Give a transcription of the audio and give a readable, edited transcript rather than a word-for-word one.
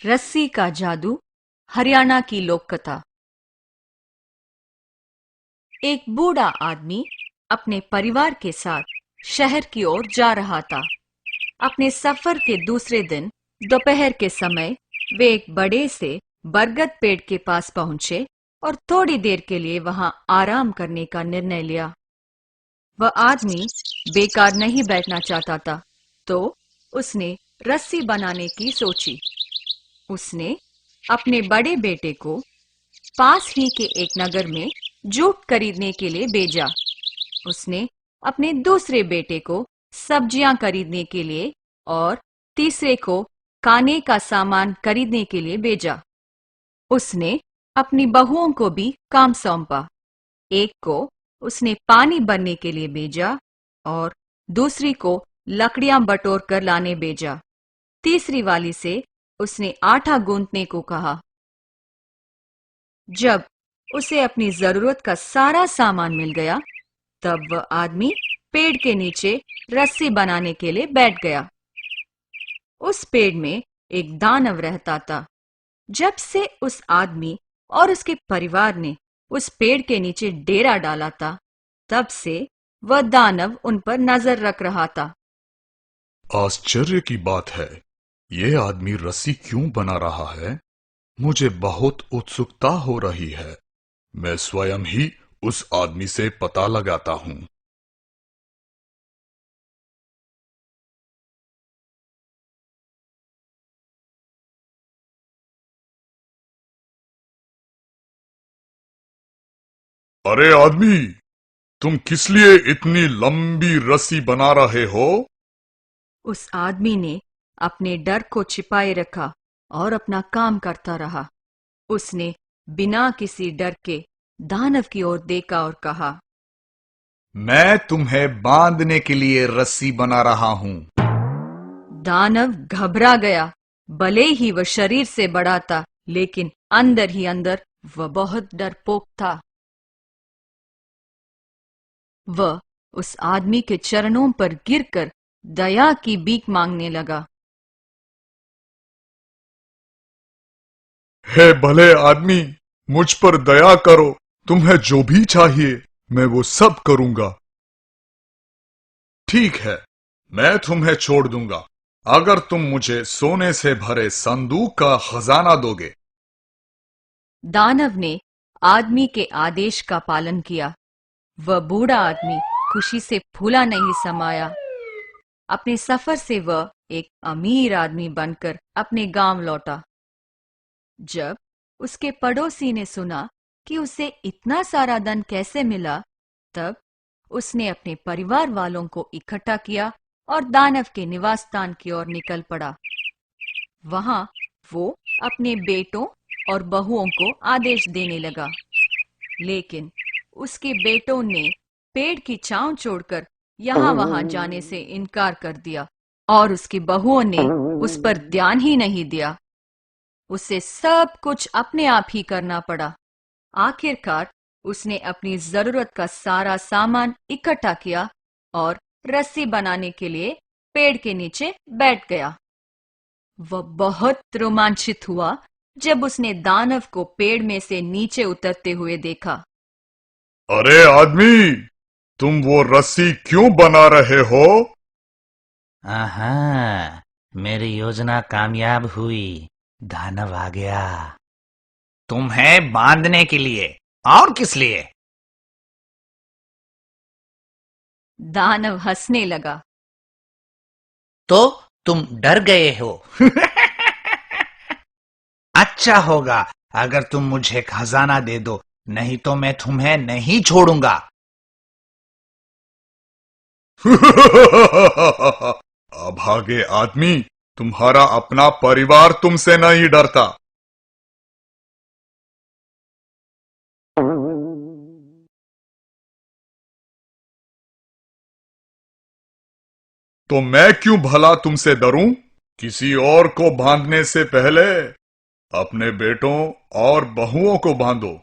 रस्सी का जादू, हरियाणा की लोक कथा। एक बूढ़ा आदमी अपने परिवार के साथ शहर की ओर जा रहा था। अपने सफर के दूसरे दिन दोपहर के समय वे एक बड़े से बरगद पेड़ के पास पहुंचे और थोड़ी देर के लिए वहां आराम करने का निर्णय लिया। वह आदमी बेकार नहीं बैठना चाहता था, तो उसने रस्सी बनाने की सोची। उसने अपने बड़े बेटे को पास ही के एक नगर में जूट खरीदने के लिए भेजा। उसने अपने दूसरे बेटे को सब्जियां खरीदने के लिए और तीसरे को खाने का सामान खरीदने के लिए भेजा। उसने अपनी बहुओं को भी काम सौंपा। एक को उसने पानी भरने के लिए भेजा और दूसरी को लकड़ियां बटोर कर लाने भेजा। तीसरी वाली से उसने आटा गूंथने को कहा। जब उसे अपनी जरूरत का सारा सामान मिल गया, तब वह आदमी पेड़ के नीचे रस्सी बनाने के लिए बैठ गया। उस पेड़ में एक दानव रहता था। जब से उस आदमी और उसके परिवार ने उस पेड़ के नीचे डेरा डाला था, तब से वह दानव उन पर नजर रख रहा था। आश्चर्य की बात है, ये आदमी रस्सी क्यों बना रहा है? मुझे बहुत उत्सुकता हो रही है। मैं स्वयं ही उस आदमी से पता लगाता हूं। अरे आदमी, तुम किस लिए इतनी लंबी रस्सी बना रहे हो? उस आदमी ने अपने डर को छिपाए रखा और अपना काम करता रहा। उसने बिना किसी डर के दानव की ओर देखा और कहा, मैं तुम्हें बांधने के लिए रस्सी बना रहा हूं। दानव घबरा गया। भले ही वह शरीर से बड़ा था, लेकिन अंदर ही अंदर वह बहुत डरपोक था। वह उस आदमी के चरणों पर गिरकर दया की भीख मांगने लगा। हे भले आदमी, मुझ पर दया करो। तुम्हें जो भी चाहिए मैं वो सब करूंगा। ठीक है, मैं तुम्हें छोड़ दूंगा अगर तुम मुझे सोने से भरे संदूक का खजाना दोगे। दानव ने आदमी के आदेश का पालन किया। वह बूढ़ा आदमी खुशी से फूला नहीं समाया। अपने सफर से वह एक अमीर आदमी बनकर अपने गांव लौटा। जब उसके पड़ोसी ने सुना कि उसे इतना सारा धन कैसे मिला, तब उसने अपने परिवार वालों को इकट्ठा किया और दानव के निवास स्थान की ओर निकल पड़ा। वहां वो अपने बेटों और बहुओं को आदेश देने लगा, लेकिन उसके बेटों ने पेड़ की छांव छोड़कर यहां वहां जाने से इनकार कर दिया और उसकी बहुओं ने उस पर ध्यान ही नहीं दिया। उसे सब कुछ अपने आप ही करना पड़ा। आखिरकार उसने अपनी जरूरत का सारा सामान इकट्ठा किया और रस्सी बनाने के लिए पेड़ के नीचे बैठ गया। वह बहुत रोमांचित हुआ जब उसने दानव को पेड़ में से नीचे उतरते हुए देखा। अरे आदमी, तुम वो रस्सी क्यों बना रहे हो? आहा, मेरी योजना कामयाब हुई। दानव आ गया। तुम्हें बांधने के लिए, और किस लिए? दानव हंसने लगा। तो तुम डर गए हो। अच्छा होगा अगर तुम मुझे खजाना दे दो, नहीं तो मैं तुम्हें नहीं छोड़ूंगा। अभागे आदमी, तुम्हारा अपना परिवार तुमसे नहीं डरता। तो मैं क्यों भला तुमसे डरूं? किसी और को बांधने से पहले अपने बेटों और बहुओं को बांधो।